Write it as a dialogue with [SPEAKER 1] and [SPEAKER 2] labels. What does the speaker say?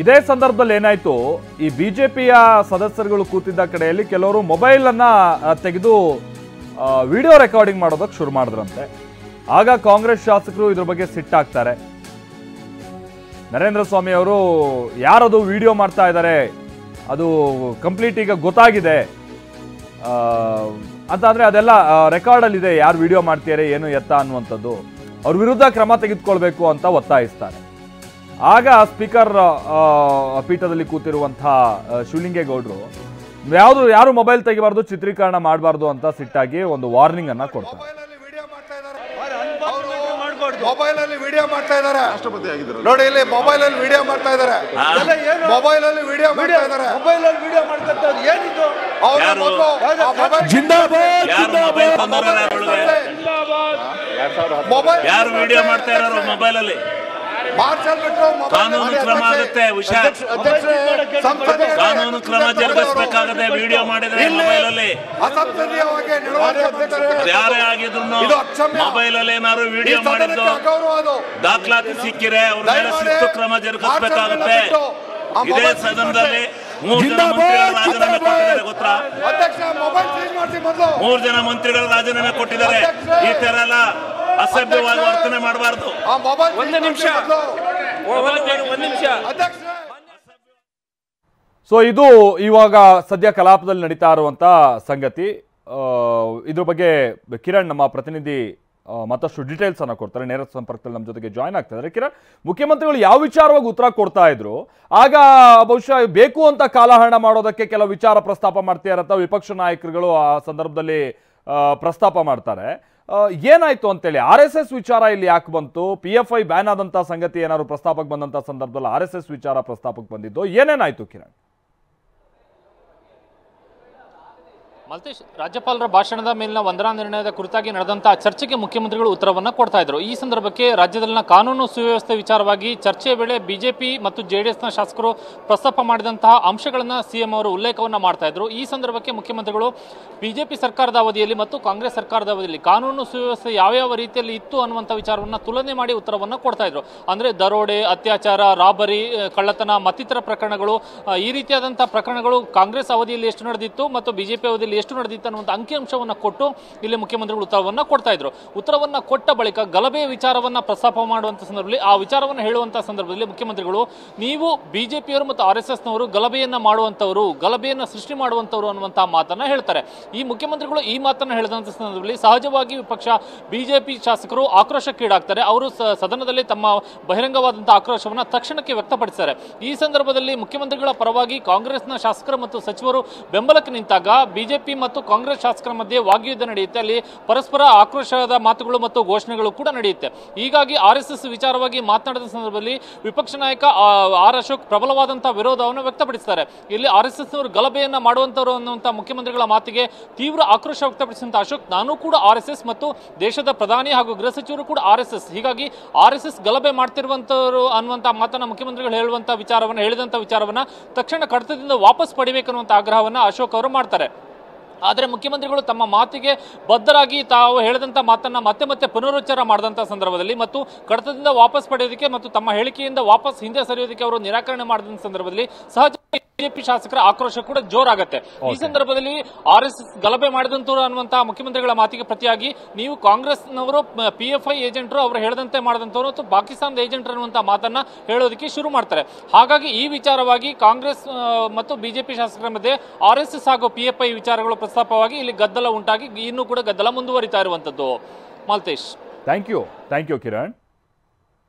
[SPEAKER 1] ಇದೇ ಸಂದರ್ಭದಲ್ಲಿ ಏನಾಯ್ತು, ಈ ಬಿಜೆಪಿಯ ಸದಸ್ಯರುಗಳು ಕೂತಿದ್ದ ಕಡೆಯಲ್ಲಿ ಕೆಲವರು ಮೊಬೈಲ್ ಅನ್ನ ತೆಗೆದು ವಿಡಿಯೋ ರೆಕಾರ್ಡಿಂಗ್ ಮಾಡೋದಕ್ಕೆ ಶುರು ಮಾಡಿದ್ರಂತೆ. ಆಗ ಕಾಂಗ್ರೆಸ್ ಶಾಸಕರು ಇದ್ರ ಬಗ್ಗೆ ಸಿಟ್ಟಾಗ್ತಾರೆ. ನರೇಂದ್ರ ಸ್ವಾಮಿ ಅವರು ಯಾರದು ವಿಡಿಯೋ ಮಾಡ್ತಾ ಇದ್ದಾರೆ, ಅದು ಕಂಪ್ಲೀಟ್ ಈಗ ಗೊತ್ತಾಗಿದೆ ಅಂತಂದ್ರೆ ಅದೆಲ್ಲ ರೆಕಾರ್ಡಲ್ಲಿ ಇದೆ, ಯಾರು ವಿಡಿಯೋ ಮಾಡ್ತಿದ್ದಾರೆ ಏನು ಎತ್ತ ಅನ್ನುವಂಥದ್ದು, ಅವ್ರ ವಿರುದ್ಧ ಕ್ರಮ ತೆಗೆದುಕೊಳ್ಬೇಕು ಅಂತ ಒತ್ತಾಯಿಸ್ತಾರೆ. ಆಗ ಸ್ಪೀಕರ್ ಪೀಠದಲ್ಲಿ ಕೂತಿರುವಂತಹ ಶಿವಲಿಂಗೇಗೌಡರು ಯಾರು ಮೊಬೈಲ್ ತೆಗಿಬಾರ್ದು, ಚಿತ್ರೀಕರಣ ಮಾಡಬಾರ್ದು ಅಂತ ಸಿಟ್ಟಾಗಿ ಒಂದು ವಾರ್ನಿಂಗ್ ಅನ್ನ ಕೊಡ್ತಾರೆ.
[SPEAKER 2] ಮೊಬೈಲ್ ಅಲ್ಲಿ ವಿಡಿಯೋ ಮಾಡ್ತಾ ಇದ್ದಾರೆ ನೋಡಿ, ಇಲ್ಲಿ ಮೊಬೈಲ್ ಅಲ್ಲಿ ವಿಡಿಯೋ ಮಾಡ್ತಾ ಇದ್ದಾರೆ, ಮೊಬೈಲ್ ಅಲ್ಲಿ ವಿಡಿಯೋ ಮಾಡ್ತಾ ಇದ್ದಾರೆ, ಮೊಬೈಲ್ ಅಲ್ಲಿ ವಿಡಿಯೋ ಮಾಡ್ತಾ ಏನಿದು
[SPEAKER 3] ಯಾರು ವಿಡಿಯೋ ಮಾಡ್ತಾ ಇರೋ ಮೊಬೈಲ್ ಅಲ್ಲಿ ಕಾನೂನು ಕ್ರಮ ಆಗುತ್ತೆ. ಕಾನೂನು ಕ್ರಮ ಜರುಗಿಸಬೇಕಾಗತ್ತೆ. ವಿಡಿಯೋ ಮಾಡಿದ್ರೆ ಮೊಬೈಲ್ ಅಲ್ಲಿ ಯಾರೇ ಆಗಿದ್ರು ಮೊಬೈಲ್ ಅಲ್ಲಿ ಏನಾದ್ರು ವಿಡಿಯೋ ಮಾಡಿದ್ದು ದಾಖಲಾತಿ ಸಿಕ್ಕಿರೆ ಅವ್ರ ಮೇಲೆ ಶಿಸ್ತು ಕ್ರಮ ಜರುಗಿಸಬೇಕಾಗುತ್ತೆ. ಇದೇ ಸದನದಲ್ಲಿ 3 ಜನ ಮಂತ್ರಿಗಳ ರಾಜೀನಾಮೆ ಕೊಟ್ಟಿದ್ದಾರೆ ಗೊತ್ತಾ? 3 ಜನ ಮಂತ್ರಿಗಳ ರಾಜೀನಾಮೆ ಕೊಟ್ಟಿದ್ದಾರೆ. ಈ ತರ ಎಲ್ಲ ಅಸಭ್ಯವಾಗಿ ವರ್ತನೆ ಮಾಡಬಾರ್ದು.
[SPEAKER 4] ಒಂದು ನಿಮಿಷ.
[SPEAKER 1] ಸೊ ಇದು ಇವಾಗ ಸದ್ಯ ಕಲಾಪದಲ್ಲಿ ನಡೀತಾ ಇರುವಂತ ಸಂಗತಿ. ಇದ್ರ ಬಗ್ಗೆ ಕಿರಣ್ ನಮ್ಮ ಪ್ರತಿನಿಧಿ ಮತ್ತಷ್ಟು ಡೀಟೇಲ್ಸ್ ಅನ್ನ ಕೊಡ್ತಾರೆ. ನೇರ ಸಂಪರ್ಕದಲ್ಲಿ ನಮ್ಮ ಜೊತೆಗೆ ಜಾಯ್ನ್ ಆಗ್ತಾ ಇದ್ದಾರೆ. ಕಿರಣ್, ಮುಖ್ಯಮಂತ್ರಿಗಳು ಯಾವ ವಿಚಾರವಾಗಿ ಉತ್ತರ ಕೊಡ್ತಾ ಇದ್ರು, ಆಗ ಬಹುಶಃ ಬೇಕು ಅಂತ ಕಾಲಹರಣ ಮಾಡೋದಕ್ಕೆ ಕೆಲವು ವಿಚಾರ ಪ್ರಸ್ತಾಪ ಮಾಡ್ತೀರಂತ ವಿಪಕ್ಷ ನಾಯಕರುಗಳು ಆ ಸಂದರ್ಭದಲ್ಲಿ ಪ್ರಸ್ತಾಪ ಮಾಡ್ತಾರೆ. ಏನಾಯ್ತು ಅಂತೇಳಿ RSS ವಿಚಾರ ಇಲ್ಲಿ ಯಾಕೆ ಬಂತು? PFI ಬ್ಯಾನ್ ಆದಂತ ಸಂಗತಿ ಏನಾದ್ರು ಪ್ರಸ್ತಾಪಕ್ಕೆ ಬಂದಂತ ಸಂದರ್ಭದಲ್ಲಿ RSS ವಿಚಾರ ಪ್ರಸ್ತಾಪಕ್ಕೆ ಬಂದಿದ್ದು ಏನೇನಾಯ್ತು ಕಿರಣ್?
[SPEAKER 4] ಮಲ್ತೇಶ್, ರಾಜ್ಯಪಾಲರ ಭಾಷಣದ ಮೇಲಿನ ವಂದನಾ ನಿರ್ಣಯದ ಕುರಿತಾಗಿ ನಡೆದಂತಹ ಚರ್ಚೆಗೆ ಮುಖ್ಯಮಂತ್ರಿಗಳು ಉತ್ತರವನ್ನು ಕೊಡ್ತಾ ಇದ್ರು. ಈ ಸಂದರ್ಭಕ್ಕೆ ರಾಜ್ಯದಲ್ಲಿನ ಕಾನೂನು ಸುವ್ಯವಸ್ಥೆ ವಿಚಾರವಾಗಿ ಚರ್ಚೆಯ ವೇಳೆ ಬಿಜೆಪಿ ಮತ್ತು ಜೆಡಿಎಸ್ನ ಶಾಸಕರು ಪ್ರಸ್ತಾಪ ಮಾಡಿದಂತಹ ಅಂಶಗಳನ್ನು ಸಿಎಂ ಅವರು ಉಲ್ಲೇಖವನ್ನು ಮಾಡ್ತಾ ಇದ್ರು. ಈ ಸಂದರ್ಭಕ್ಕೆ ಮುಖ್ಯಮಂತ್ರಿಗಳು ಬಿಜೆಪಿ ಸರ್ಕಾರದ ಅವಧಿಯಲ್ಲಿ ಮತ್ತು ಕಾಂಗ್ರೆಸ್ ಸರ್ಕಾರದ ಅವಧಿಯಲ್ಲಿ ಕಾನೂನು ಸುವ್ಯವಸ್ಥೆ ಯಾವ್ಯಾವ ರೀತಿಯಲ್ಲಿ ಇತ್ತು ಅನ್ನುವಂಥ ವಿಚಾರವನ್ನು ತುಲನೆ ಮಾಡಿ ಉತ್ತರವನ್ನು ಕೊಡ್ತಾ ಇದ್ರು. ಅಂದ್ರೆ ದರೋಡೆ, ಅತ್ಯಾಚಾರ, ರಾಬರಿ, ಕಳ್ಳತನ ಮತ್ತಿತರ ಪ್ರಕರಣಗಳು, ಈ ರೀತಿಯಾದಂತಹ ಪ್ರಕರಣಗಳು ಕಾಂಗ್ರೆಸ್ ಅವಧಿಯಲ್ಲಿ ಎಷ್ಟು ನಡೆದಿತ್ತು ಮತ್ತು ಬಿಜೆಪಿ ಅವಧಿಯಲ್ಲಿ ಎಷ್ಟು ನಡೆದಿತ್ತು ಅನ್ನುವಂಥ ಅಂಕಿಅಂಶವನ್ನು ಕೊಟ್ಟು ಇಲ್ಲಿ ಮುಖ್ಯಮಂತ್ರಿಗಳು ಉತ್ತರವನ್ನ ಕೊಡ್ತಾ ಇದ್ರು. ಉತ್ತರವನ್ನ ಕೊಟ್ಟ ಬಳಿಕ ಗಲಭೆಯ ವಿಚಾರವನ್ನ ಪ್ರಸ್ತಾಪ ಮಾಡುವಂತ ಸಂದರ್ಭದಲ್ಲಿ ಆ ವಿಚಾರವನ್ನು ಹೇಳುವಂತಹ ಸಂದರ್ಭದಲ್ಲಿ ಮುಖ್ಯಮಂತ್ರಿಗಳು ನೀವು ಬಿಜೆಪಿಯವರು ಮತ್ತು RSSನವರು ಗಲಭೆಯನ್ನ ಮಾಡುವಂತವರು, ಗಲಭೆಯನ್ನ ಸೃಷ್ಟಿ ಮಾಡುವಂತವರು ಅನ್ನುವಂತಹ ಮಾತನ್ನ ಹೇಳ್ತಾರೆ. ಈ ಮುಖ್ಯಮಂತ್ರಿಗಳು ಈ ಮಾತನ್ನ ಹೇಳಿದಂತ ಸಂದರ್ಭದಲ್ಲಿ ಸಹಜವಾಗಿ ವಿಪಕ್ಷ ಬಿಜೆಪಿ ಶಾಸಕರು ಆಕ್ರೋಶಕ್ಕೀಡಾಗ್ತಾರೆ. ಅವರು ಸದನದಲ್ಲಿ ತಮ್ಮ ಬಹಿರಂಗವಾದಂತಹ ಆಕ್ರೋಶವನ್ನ ತಕ್ಷಣಕ್ಕೆ ವ್ಯಕ್ತಪಡಿಸಿದ್ದಾರೆ. ಈ ಸಂದರ್ಭದಲ್ಲಿ ಮುಖ್ಯಮಂತ್ರಿಗಳ ಪರವಾಗಿ ಕಾಂಗ್ರೆಸ್ನ ಶಾಸಕರು ಮತ್ತು ಸಚಿವರು ಬೆಂಬಲಕ್ಕೆ ನಿಂತಾಗ ಬಿಜೆಪಿ ಮತ್ತು ಕಾಂಗ್ರೆಸ್ ಶಾಸಕರ ಮಧ್ಯೆ ವಾಗ್ಯುದ್ಧ ನಡೆಯುತ್ತೆ. ಅಲ್ಲಿ ಪರಸ್ಪರ ಆಕ್ರೋಶದ ಮಾತುಗಳು ಮತ್ತು ಘೋಷಣೆಗಳು ಕೂಡ ನಡೆಯುತ್ತೆ. ಹೀಗಾಗಿ RSS ವಿಚಾರವಾಗಿ ಮಾತನಾಡಿದ ಸಂದರ್ಭದಲ್ಲಿ ವಿಪಕ್ಷ ನಾಯಕ ಆರ್ ಅಶೋಕ್ ಪ್ರಬಲವಾದಂತಹ ವಿರೋಧವನ್ನು ವ್ಯಕ್ತಪಡಿಸುತ್ತಾರೆ. ಇಲ್ಲಿ RSSನವರು ಗಲಭೆಯನ್ನ ಮಾಡುವಂತವರು ಅನ್ನುವಂತಹ ಮುಖ್ಯಮಂತ್ರಿಗಳ ಮಾತಿಗೆ ತೀವ್ರ ಆಕ್ರೋಶ ವ್ಯಕ್ತಪಡಿಸಿದಂತಹ ಅಶೋಕ್, ನಾನು ಕೂಡ RSS ಮತ್ತು ದೇಶದ ಪ್ರಧಾನಿ ಹಾಗೂ ಗೃಹ ಸಚಿವರು ಕೂಡ RSS, ಹೀಗಾಗಿ RSS ಗಲಭೆ ಮಾಡ್ತಿರುವಂತವರು ಅನ್ನುವಂತಹ ಮಾತನ್ನ ಮುಖ್ಯಮಂತ್ರಿಗಳು ಹೇಳಿದಂತ ವಿಚಾರವನ್ನ ತಕ್ಷಣ ಕಡತದಿಂದ ವಾಪಸ್ ಪಡಿಬೇಕನ್ನುವಂತ ಆಗ್ರಹವನ್ನ ಅಶೋಕ್ ಅವರು ಮಾಡ್ತಾರೆ. ಆದರೆ ಮುಖ್ಯಮಂತ್ರಿಗಳು ತಮ್ಮ ಮಾತಿಗೆ ಬದ್ಧರಾಗಿ ತಾವು ಹೇಳಿದಂಥ ಮಾತನ್ನ ಮತ್ತೆ ಮತ್ತೆ ಪುನರುಚ್ಚಾರ ಮಾಡಿದಂಥ ಸಂದರ್ಭದಲ್ಲಿ ಮತ್ತು ಕಡತದಿಂದ ವಾಪಸ್ ಪಡೆಯೋದಕ್ಕೆ ಮತ್ತು ತಮ್ಮ ಹೇಳಿಕೆಯಿಂದ ವಾಪಸ್ ಹಿಂದೆ ಸರಿಯೋದಕ್ಕೆ ಅವರು ನಿರಾಕರಣೆ ಮಾಡಿದ ಸಂದರ್ಭದಲ್ಲಿ ಸಹಜ ಬಿಜೆಪಿ ಶಾಸಕರ ಆಕ್ರೋಶ ಕೂಡ ಜೋರಾಗುತ್ತೆ. ಈ ಸಂದರ್ಭದಲ್ಲಿ RSS ಗಲಭೆ ಮಾಡಿದಂತವರು ಅನ್ನುವಂತಹ ಮುಖ್ಯಮಂತ್ರಿಗಳ ಮಾತಿಗೆ ಪ್ರತಿಯಾಗಿ ನೀವು ಕಾಂಗ್ರೆಸ್ನವರು PFI ಏಜೆಂಟರು ಅವರು ಹೇಳದಂತೆ ಮಾಡಿದಂತವರು ಮತ್ತು ಪಾಕಿಸ್ತಾನದ ಏಜೆಂಟರು ಅನ್ನುವಂತಹ ಮಾತನ್ನ ಹೇಳೋದಕ್ಕೆ ಶುರು ಮಾಡ್ತಾರೆ. ಹಾಗಾಗಿ ಈ ವಿಚಾರವಾಗಿ ಕಾಂಗ್ರೆಸ್ ಮತ್ತು ಬಿಜೆಪಿ ಶಾಸಕರ ಮಧ್ಯೆ RSS ಹಾಗೂ PFI ವಿಚಾರಗಳು ಪ್ರಸ್ತಾಪವಾಗಿ ಇಲ್ಲಿ ಗದ್ದಲ ಉಂಟಾಗಿ ಇನ್ನೂ ಕೂಡ ಗದ್ದಲ ಮುಂದುವರಿತಾ ಇರುವಂತದ್ದು. Maltesh,
[SPEAKER 1] thank you Kiran.